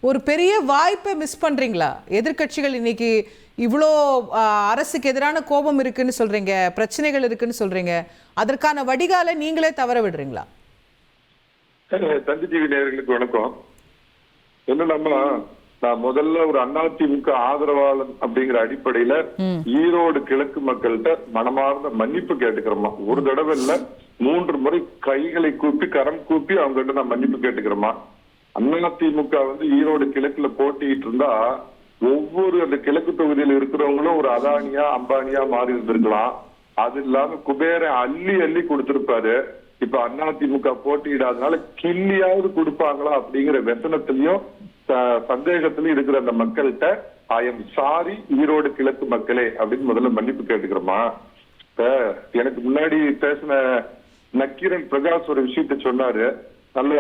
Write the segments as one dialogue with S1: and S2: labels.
S1: ஒரு பெரிய வாய்ப்பை மிஸ் பண்றீங்களா? எதிர்க்கட்சிகள் இன்னைக்கு இவ்வளோ அரசுக்கு எதிரான கோபம் இருக்குன்னு சொல்றீங்க, பிரச்சனைகள் இருக்குன்னு சொல்றீங்க, அதற்கான வடிகாலை நீங்களே தவற விடுறீங்களா?
S2: தந்தி டிவி நேயர்களுக்கு வணக்கம். என்னன்னா, நான் முதல்ல ஒரு அதிமுக ஆதரவாளன் அப்படிங்கிற அடிப்படையில ஈரோடு கிழக்கு மக்கள்கிட்ட மனமார்ந்த மன்னிப்பு கேட்டுக்கிறோமா. ஒரு தடவை இல்ல 3 முறை கைகளை கூப்பி கரம் கூப்பி அவங்க கிட்ட நான் மன்னிப்பு கேட்டுக்கிறோமா. அதிமுக ஈரோடு கிழக்குல போட்டிட்டு இருந்தா ஒவ்வொரு அந்த கிழக்கு தொகுதியில் இருக்கிறவங்களும் ஒரு அதானியா அம்பானியா மாறி இருந்திருக்கலாம். அது இல்லாம குபேரன் அள்ளி அள்ளி கொடுத்திருப்பாரு. இப்ப அதிமுக போட்டியிடாதனால கிள்ளியாவது கொடுப்பாங்களா அப்படிங்கிற வெசனத்திலையும் சந்தேகத்திலும் இருக்கிற அந்த மக்கள்கிட்ட ஐ எம் சாரி ஈரோடு கிழக்கு மக்களே அப்படின்னு முதல்ல மன்னிப்பு கேட்டுக்கிறோமா. இப்ப எனக்கு முன்னாடி பேசின நக்கீரன் பிரகாஷ் ஒரு விஷயத்த சொன்னாரு. நல்ல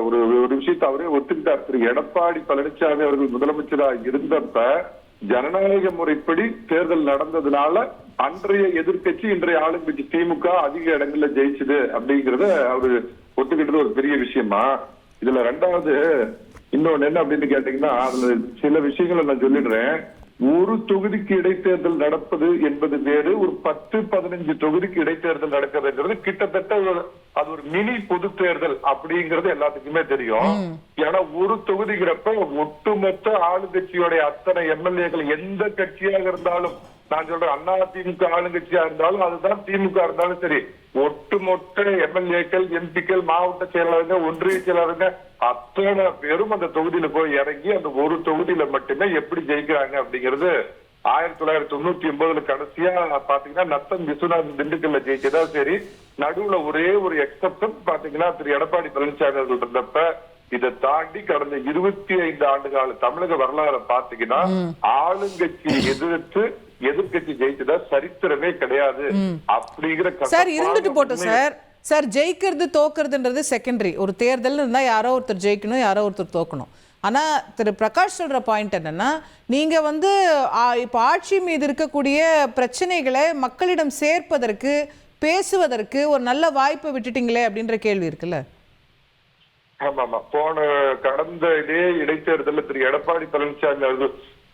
S2: ஒரு விஷயத்த அவரே ஒத்துக்கிட்டார். திரு எடப்பாடி பழனிசாமி அவர்கள் முதலமைச்சரா இருந்தப்ப ஜனநாயக முறைப்படி தேர்தல் நடந்ததுனால அன்றைய எதிர்கட்சி இன்றைய ஆளுங்கட்சி திமுக அதிக இடங்கள்ல ஜெயிச்சுது அப்படிங்கறத அவரு ஒத்துக்கிட்டது ஒரு பெரிய விஷயமா. இதுல ரெண்டாவது இன்னொன்னு என்ன அப்படின்னு கேட்டீங்கன்னா, அதுல சில விஷயங்களை நான் சொல்லிடுறேன். ஒரு தொகுதிக்கு இடைத்தேர்தல் நடப்பது என்பது வேறு, ஒரு 10-15 தொகுதிக்கு இடைத்தேர்தல் நடக்கிறதுங்கிறது கிட்டத்தட்ட அது ஒரு மினி பொது தேர்தல் அப்படிங்கிறது எல்லாத்துக்குமே தெரியும். ஏன்னா ஒரு தொகுதிங்கிறப்ப ஒட்டுமொத்த ஆளுங்கட்சியோட அத்தனை எம்எல்ஏக்கள் எந்த கட்சியாக இருந்தாலும், நான் சொல்றேன் அதிமுக ஆளுங்கட்சியா இருந்தாலும் அதுதான், திமுக இருந்தாலும் சரி, ஒட்டுமொத்த எம்எல்ஏக்கள் எம்பிக்கள் மாவட்ட செயலாளர்கள் ஒன்றிய செயலாளர்கள் அத்தனை பேரும் அந்த தொகுதியில போய் இறங்கி அந்த ஒரு தொகுதியில மட்டுமே எப்படி ஜெயிக்கிறாங்க அப்படிங்கிறது 1999 கடைசியா பாத்தீங்கன்னா நத்தம் விஸ்வநாதன் திண்டுக்கல்ல ஜெயிச்சதா சரி. நடுவுல ஒரே ஒரு எக்ஸப்ஷன் பாத்தீங்கன்னா திரு எடப்பாடி பழனிசாமி அவர்கள் இருந்தப்ப. இதை தாண்டி கடந்த 25 ஆண்டு கால தமிழக வரலாறு பாத்தீங்கன்னா ஆளுங்கட்சி எதிர்த்து எதிர்கட்சி ஜெயிச்சதா சரித்திரமே கிடையாது அப்படிங்கிற.
S1: சார் இருந்துட்டு போட்டோம் சார். சார் ஜெயிக்கிறது தோக்குறதுன்றது செகண்டரி. ஒரு தேர்தல் இருந்தா யாரோ ஒருத்தர் ஜெயிக்கணும், யாரோ ஒருத்தர் தோக்கணும். ஆனா திரு பிரகாஷ் சொல்ற பாயிண்ட் என்னன்னா, நீங்க இப்ப ஆட்சி மீது இருக்கக்கூடிய பிரச்சனைகளை மக்களிடம் சேர்ப்பதற்கு பேசுவதற்கு ஒரு நல்ல வாய்ப்பை விட்டுட்டீங்களே அப்படின்ற கேள்வி இருக்குல்ல.
S2: ஆமா, போன கடந்த இதே இடைத்தேர்தலில் திரு எடப்பாடி பழனிசாமி அவர்கள்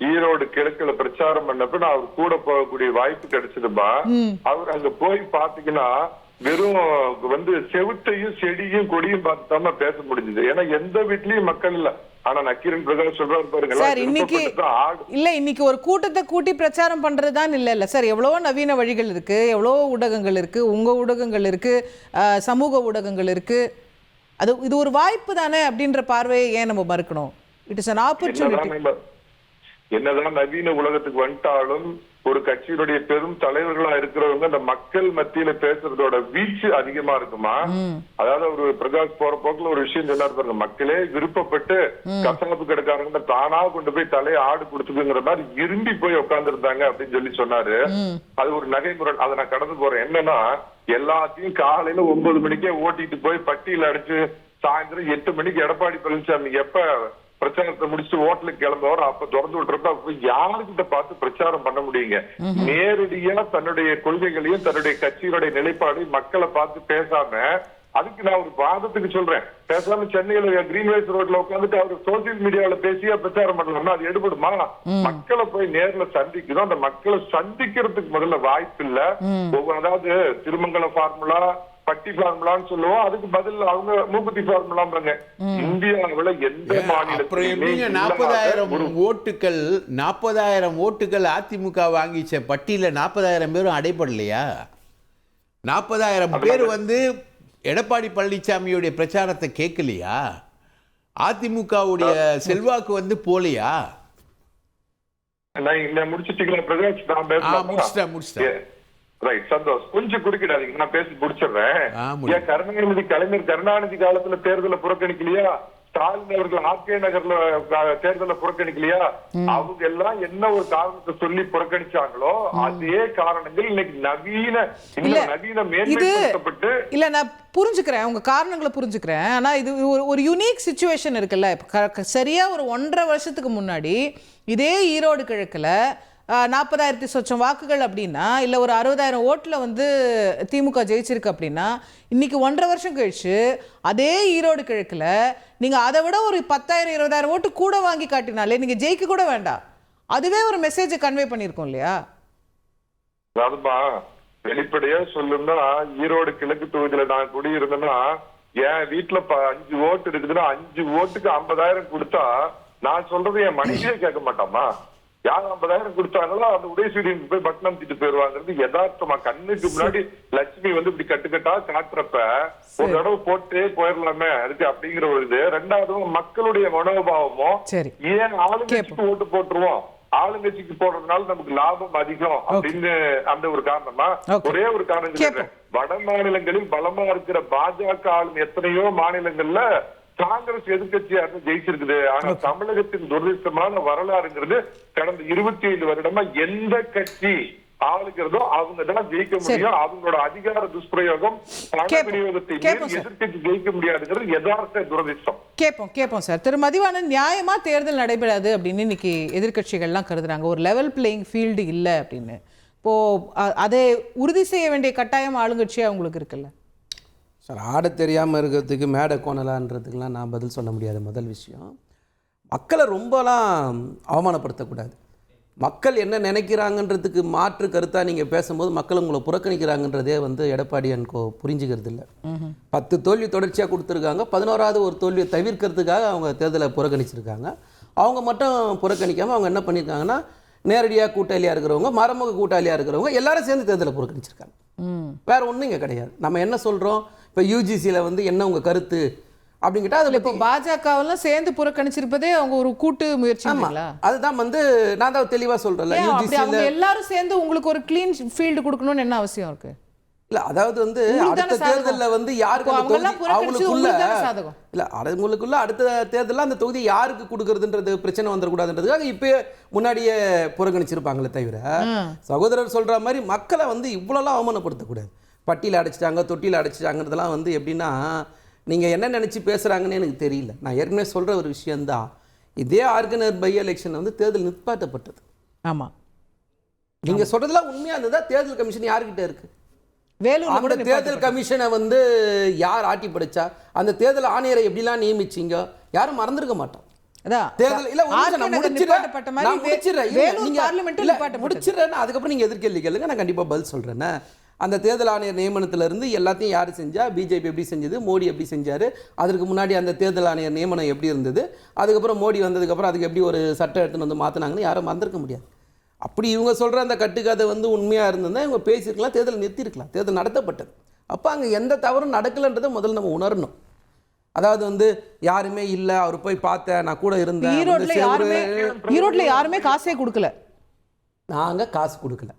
S2: ஈரோடு கிழக்குல பிரச்சாரம் பண்ணப்ப நான் அவர் கூட போகக்கூடிய வாய்ப்பு கிடைச்சதுமா. அவர் அங்க போய் பாத்தீங்கன்னா வெறும் செவுத்தையும் செடியும் கொடியும் பார்த்துதாம பேச முடிஞ்சது. ஏன்னா எந்த வீட்லயும் மக்கள் இல்ல. ஆனா நக்கீரன் பிரகாஷ் சொல்றாரு பாருங்க,
S1: இன்னைக்கு ஒரு கூட்டத்தை கூட்டி பிரச்சாரம் பண்றதுதான் இல்ல சார். எவ்வளவோ நவீன வழிகள் இருக்கு, எவ்வளவோ ஊடகங்கள் இருக்கு, உங்க ஊடகங்கள் இருக்கு, சமூக ஊடகங்கள் இருக்கு. இது ஒரு வாய்ப்பு தானே அப்படின்ற பார்வையை ஏன் நம்ம மறுக்கணும்? It is an opportunity.
S2: என்னதான் நவீன உலகத்துக்கு வந்துட்டாலும் ஒரு கட்சியினுடைய பெரும் தலைவர்களா இருக்கிறவங்க அந்த மக்கள் மத்தியில பேசுறதோட வீச்சு அதிகமா இருக்குமா. அதாவது ஒரு பிரகாஷ் போற போக்குல ஒரு விஷயம் சொன்னாரு பாருங்க, மக்களே விருப்பப்பட்டு கசகப்பு கிடக்காரங்க தானா கொண்டு போய் தலையை ஆடு கொடுத்துக்குங்கிற மாதிரி விரும்பி போய் உட்கார்ந்து இருந்தாங்க அப்படின்னு சொல்லி சொன்னாரு. அது ஒரு நகைமுறை. அதை நான் கடந்து போறேன். என்னன்னா, எல்லாத்தையும் காலையில 9 மணிக்கே ஓட்டிட்டு போய் பட்டியல அடிச்சு சாயந்தரம் 8 மணிக்கு எடப்பாடி பழனிசாமி எப்ப பிரச்சாரத்தை முடிச்சு ஹோட்டலுக்கு கிளம்புவார் அப்ப திறந்து விட்டுறப்ப யாருக்கிட்ட பார்த்து பிரச்சாரம் பண்ண முடியுங்க. நேரடியா தன்னுடைய கொள்கைகளையும் தன்னுடைய கட்சியினுடைய நிலைப்பாடு மக்களை பார்த்து பேசாம, அதுக்கு நான் ஒரு வாதத்துக்கு சொல்றேன், பேசாம சென்னையில கிரீன்வேஸ் ரோட்ல உட்காந்துட்டு அவர் சோசியல் மீடியாவில பேசியா பிரச்சாரம் பண்ணலாம்னா அது எடுபடுமா? மக்களை போய் நேர்ல சந்திக்கணும். அந்த மக்களை சந்திக்கிறதுக்கு முதல்ல வாய்ப்பு இல்ல. அதாவது திருமங்கலம் ஃபார்முலா, பட்டி ஃபார்முலான்னு சொல்லுவோம், அதுக்கு பதில் அவங்க மூக்குத்தி ஃபார்முலாம்பாங்க. இந்தியாவுல எந்த மாநிலத்திலும்
S3: 40,000 ஓட்டுகள் அதிமுக வாங்கிச்ச பட்டியல 40,000 பேரும் அடைபடலையா? 40,000 பேர் எடப்பாடி பழனிசாமியுடைய பிரச்சாரத்தை கேட்கலையா? அதிமுகவுடைய செல்வாக்கு போலையா?
S2: முடிச்சிட்டீங்களா பிரகாஷ்? நான்
S3: முடிச்சிட்டேன்.
S2: ரைட், சந்தோஷ். கொஞ்சம் குறுக்கிடாதீங்க, நான் பேசி முடிச்சிடுறேன். ஏன் கலைஞர் கருணாநிதி காலத்துல தேர்தலை புறக்கணிக்கலையா? ஸ்டாலின் அவர்கள் ஆர்கே நகர்ல தேர்தலை புறக்கணிக்கலையா? அவங்க எல்லாம் என்ன ஒரு காரணத்தை சொல்லி புறக்கணிச்சாங்களோ அதே காரணங்கள் இன்னைக்கு நவீன மேம்படுத்தப்பட்டு.
S1: இல்ல நான் புரிஞ்சுக்கிறேன், உங்க காரணங்களை புரிஞ்சுக்கிறேன். ஆனா இது ஒரு யூனிக் சிச்சுவேஷன் இருக்குல்ல. சரியா ஒரு 1.5 வருஷத்துக்கு முன்னாடி இதே ஈரோடு கிழக்குல 40,000 சொச்சம் வாக்குகள் அப்படின்னா இல்லை ஒரு 60,000 ஓட்டில் வந்து திமுக ஜெயிச்சிருக்கு அப்படின்னா இன்னைக்கு 1.5 வருஷம் கழிச்சு அதே ஈரோடு கிழக்கில் நீங்கள் அதை விட ஒரு 10,000 20,000 ஓட்டு கூட வாங்கி காட்டினாலே நீங்கள் ஜெயிக்க கூட வேண்டாம். அதுவே ஒரு மெசேஜை கன்வே பண்ணியிருக்கோம் இல்லையா?
S2: அதாவதுமா வெளிப்படையா சொல்லுன்னா ஈரோடு கிழக்கு தொகுதியில நான் குடியிருந்தேன்னா என் வீட்டுல 5 ஓட்டு இருக்குதுன்னா 5 ஓட்டுக்கு 50,000 கொடுத்தா நான் சொல்றது என் மனைவியே கேட்க மாட்டாமா. யார் 50,000 கொடுத்தாங்களோ அந்த உதயசூரியன் போய் பட்டன் அமைச்சிட்டு போயிருவாங்கிறது யதார்த்தமா கண்ணுக்கு முன்னாடி லட்சுமி வந்து இப்படி கட்டுக்கட்டா காட்டுறப்ப ஒரு தடவை போட்டு போயிடலாமே அதுக்கு அப்படிங்கிற ஒரு இது. ரெண்டாவது மக்களுடைய மனோபாவமும் ஏன் ஆளுங்கட்சிக்கு ஓட்டு போட்டுருவோம், ஆளுங்கட்சிக்கு போடுறதுனால நமக்கு லாபம் அதிகம் அப்படின்னு அந்த ஒரு காரணமா. ஒரே ஒரு காரணம், வட மாநிலங்களில் பலமா இருக்கிற பாஜக ஆளும் எத்தனையோ மாநிலங்கள்ல காங்கிரஸ் எதிர்கட்சியா இருந்து ஜெயிச்சிருக்குது. ஆனா தமிழகத்தின் துரதிருஷ்டமான வரலாறுங்கிறது கடந்த 27 வருடமா எந்த கட்சி ஆளுகிறதோ அவங்க தான் ஜெயிக்க முடியும். அவங்களோட அதிகார துஷ்பிரயோகம் பண விநியோகத்தை எதிர்கட்சி ஜெயிக்க முடியாதுங்கிறது யதார்த்த துரதிருஷ்டம்.
S1: கேட்போம் சார். திரு மதிவாணன், நியாயமா தேர்தல் நடைபெறாது அப்படின்னு இன்னைக்கு எதிர்கட்சிகள்லாம் கருதுறாங்க. ஒரு லெவல் பிளேயிங் ஃபீல்டு இல்லை அப்படின்னு. இப்போ அதை உறுதி செய்ய வேண்டிய கட்டாயம் ஆளுங்கட்சியா அவங்களுக்கு இருக்குல்ல
S4: சார்? ஆட தெரியாமல் இருக்கிறதுக்கு மேடை கோணலான்றதுக்கெலாம் நான் பதில் சொல்ல முடியாது. முதல் விஷயம், மக்களை ரொம்பலாம் அவமானப்படுத்தக்கூடாது. மக்கள் என்ன நினைக்கிறாங்கன்றதுக்கு மாற்று கருத்தாக நீங்கள் பேசும்போது மக்கள் உங்களை புறக்கணிக்கிறாங்கன்றதே வந்து எடப்பாடி அன்கோ புரிஞ்சுக்கிறது இல்லை. 10 தோல்வி தொடர்ச்சியாக கொடுத்துருக்காங்க. 11வது ஒரு தோல்வியை தவிர்க்கிறதுக்காக அவங்க தேர்தலை புறக்கணிச்சிருக்காங்க. அவங்க மட்டும் புறக்கணிக்காமல் அவங்க என்ன பண்ணியிருக்காங்கன்னா, நேரடியாக கூட்டாளியாக இருக்கிறவங்க, மறைமுக கூட்டாளியாக இருக்கிறவங்க எல்லாரும் சேர்ந்து தேர்தலை புறக்கணிச்சிருக்காங்க. வேற ஒன்றும் இங்கே கிடையாது. நம்ம என்ன சொல்கிறோம், இப்போ யூஜிசியில் வந்து என்ன உங்கள் கருத்து அப்படின்னு கேட்டால் அதில்
S1: இப்போ பாஜகவெல்லாம் சேர்ந்து புறக்கணிச்சிருப்பதே அவங்க ஒரு கூட்டு முயற்சி.
S4: அதுதான் வந்து நான் தான் தெளிவாக சொல்கிறேன்ல, யூஜிசியில்
S1: எல்லாரும் சேர்ந்து உங்களுக்கு ஒரு கிளீன் ஃபீல்டு கொடுக்கணும்னு என்ன அவசியம் இருக்கு?
S4: இல்லை, அதாவது வந்து அடுத்த தேர்தலில் வந்து யாருக்கு அவங்களுக்குள்ள இல்லை அவங்களுக்குள்ள அடுத்த தேர்தலில் அந்த தொகுதி யாருக்கு கொடுக்கறதுன்றது பிரச்சனை வந்துடக்கூடாதுன்றதுக்காக இப்பயே முன்னாடியே புறக்கணிச்சிருப்பாங்களே தவிர, சகோதரர் சொல்கிற மாதிரி மக்களை வந்து இவ்வளோலாம் அவமானப்படுத்தக்கூடாது. பட்டியில் அடைச்சிட்டாங்க, தொட்டியில் அடைச்சிட்டாங்கிறதெல்லாம் வந்து எப்படின்னா நீங்கள் என்ன நினச்சி பேசுகிறாங்கன்னு எனக்கு தெரியல. நான் ஏற்கனவே சொல்கிற ஒரு விஷயந்தான், இதே ஆர்கனைசர் பை எலெக்ஷன் வந்து தேர்தல் நிற்பாட்டப்பட்டது.
S1: ஆமாம்,
S4: நீங்கள் சொல்கிறதுலாம் உண்மையாக இருந்ததா? தேர்தல் கமிஷன் யார்கிட்ட இருக்குது?
S1: வேலூர்
S4: தேர்தல் கமிஷனை வந்து யார் ஆட்டி படைச்சா? அந்த தேர்தல் ஆணையரை எப்படிலாம் நியமிச்சிங்க? யாரும் மறந்துருக்க மாட்டோம். முடிச்சிடறேன், அதுக்கப்புறம் நீங்க எதிர்கேள்வி கேளுங்க, நான் கண்டிப்பா பதில் சொல்றேன். அந்த தேர்தல் ஆணையர் நியமனத்திலிருந்து எல்லாத்தையும் யார் செஞ்சா, பிஜேபி எப்படி செஞ்சது, மோடி எப்படி செஞ்சாரு, அதற்கு முன்னாடி அந்த தேர்தல் ஆணையர் நியமனம் எப்படி இருந்தது, அதுக்கப்புறம் மோடி வந்ததுக்கப்புறம் அதுக்கு எப்படி ஒரு சட்டம் எடுத்துன்னு வந்து மாற்றினாங்கன்னு யாரும் மறந்துருக்க முடியாது. அப்படி இவங்க சொல்கிற அந்த கட்டுக்கதை வந்து உண்மையாக இருந்ததுன்னா இவங்க பேசியிருக்கலாம், தேர்தல் நிறுத்தியிருக்கலாம். தேர்தல் நடத்தப்பட்டது. அப்போ அங்கே எந்த தவறும் நடக்கலைன்றதை முதல்ல நம்ம உணரணும். அதாவது வந்து யாருமே இல்லை, அவர் போய் பார்த்தேன், நான் கூட இருந்தேன்.
S1: ஈரோட்டில் யாருமே காசே கொடுக்கல,
S4: நாங்கள் காசு கொடுக்கல.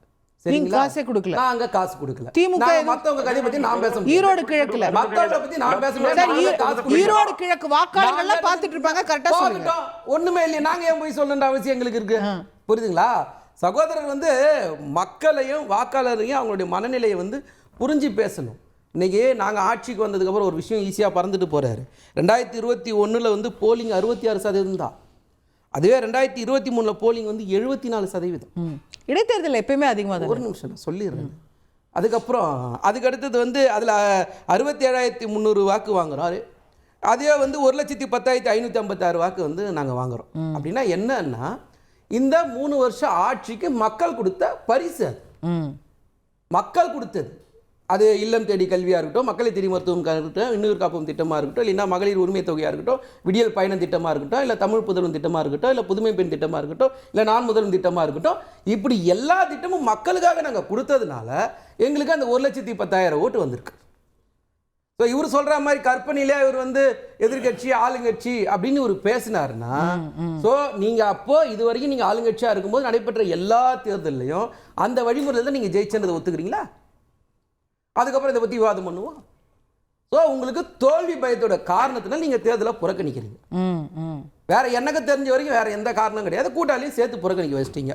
S1: காசே கொடுக்கல,
S4: நாங்க காசு கொடுக்கல.
S1: திமுக
S4: மத்தவங்க கதையை பத்தி நான் பேச முடியாது.
S1: ஈரோடு கிழக்குல
S4: மத்தவங்க பத்தி நான் பேச முடியாது.
S1: ஈரோடு கிழக்கு வாக்காளர்கள் எல்லாம் பாத்துட்டு இருப்பாங்க. கரெக்டா சொல்லுங்க.
S4: ஒண்ணுமே இல்லையே, நாங்க ஏன் போய் சொல்லணும்ன்ற அவசியம் எங்களுக்கு இருக்கு? புரியுதுங்களா? சகோதரர் வந்து மக்களையும் வாக்காளரையும் அவங்களுடைய மனநிலையை வந்து புரிஞ்சு பேசணும். இன்னைக்கு நாங்கள் ஆட்சிக்கு வந்ததுக்கப்புறம் ஒரு விஷயம் ஈஸியாக பறந்துட்டு போகிறாரு. 2021 வந்து போலிங் 66% தான். அதுவே 2023 போலிங் வந்து 74%.
S1: இடைத்தேர்தல் எப்பயுமே அதிகமாக தான்.
S4: ஒரு நிமிஷம் நான் சொல்லிடுறேன். அதுக்கப்புறம் அதுக்கு அடுத்தது வந்து அதில் 67,300 வாக்கு வாங்குறோம். அதே வந்து 1,10,556 வாக்கு வந்து நாங்கள் வாங்குறோம். அப்படின்னா என்னன்னா, இந்த 3 வருஷம் ஆட்சிக்கு மக்கள் கொடுத்த பரிசு. மக்கள் கொடுத்தது அது இல்லம் தேடி கல்வியாக இருக்கட்டும், மக்களை தேடி மருத்துவம் இருக்கட்டும், இன்னொரு காப்பகம் திட்டமாக இருக்கட்டும், இல்லைன்னா மகளிர் உரிமை தொகையாக இருக்கட்டும், விடியல் பயணம் திட்டமாக இருக்கட்டும், இல்லை தமிழ் புதல்வன் திட்டமாக இருக்கட்டும், இல்லை புதுமை பெண் திட்டமாக இருக்கட்டும், இல்லை நான் முதல்வன் திட்டமாக இருக்கட்டும், இப்படி எல்லா திட்டமும் மக்களுக்காக நாங்கள் கொடுத்ததுனால எங்களுக்கு அந்த 1,10,000 ஓட்டு வந்திருக்கு. ஸோ இவர் சொல்கிற மாதிரி கற்பனையிலே இவர் வந்து எதிர்கட்சி ஆளுங்கட்சி அப்படின்னு இவர் பேசினாருன்னா, ஸோ நீங்கள் அப்போ இது வரைக்கும் நீங்கள் ஆளுங்கட்சியாக இருக்கும்போது நடைபெற்ற எல்லா தேர்தலையும் அந்த வழிமுறையில் தான் நீங்கள் ஜெயிச்சதை ஒத்துக்கிறீங்களா? அதுக்கப்புறம் இதை பற்றி விவாதம் பண்ணுவோம். ஸோ உங்களுக்கு தோல்வி பயத்தோட காரணத்தினால நீங்கள் தேர்தலை புறக்கணிக்கிறீங்க. வேற எனக்கு தெரிஞ்ச வரைக்கும் வேற எந்த காரணம் கிடையாது. கூட்டாளியும் சேர்த்து புறக்கணிக்க வச்சிட்டீங்க.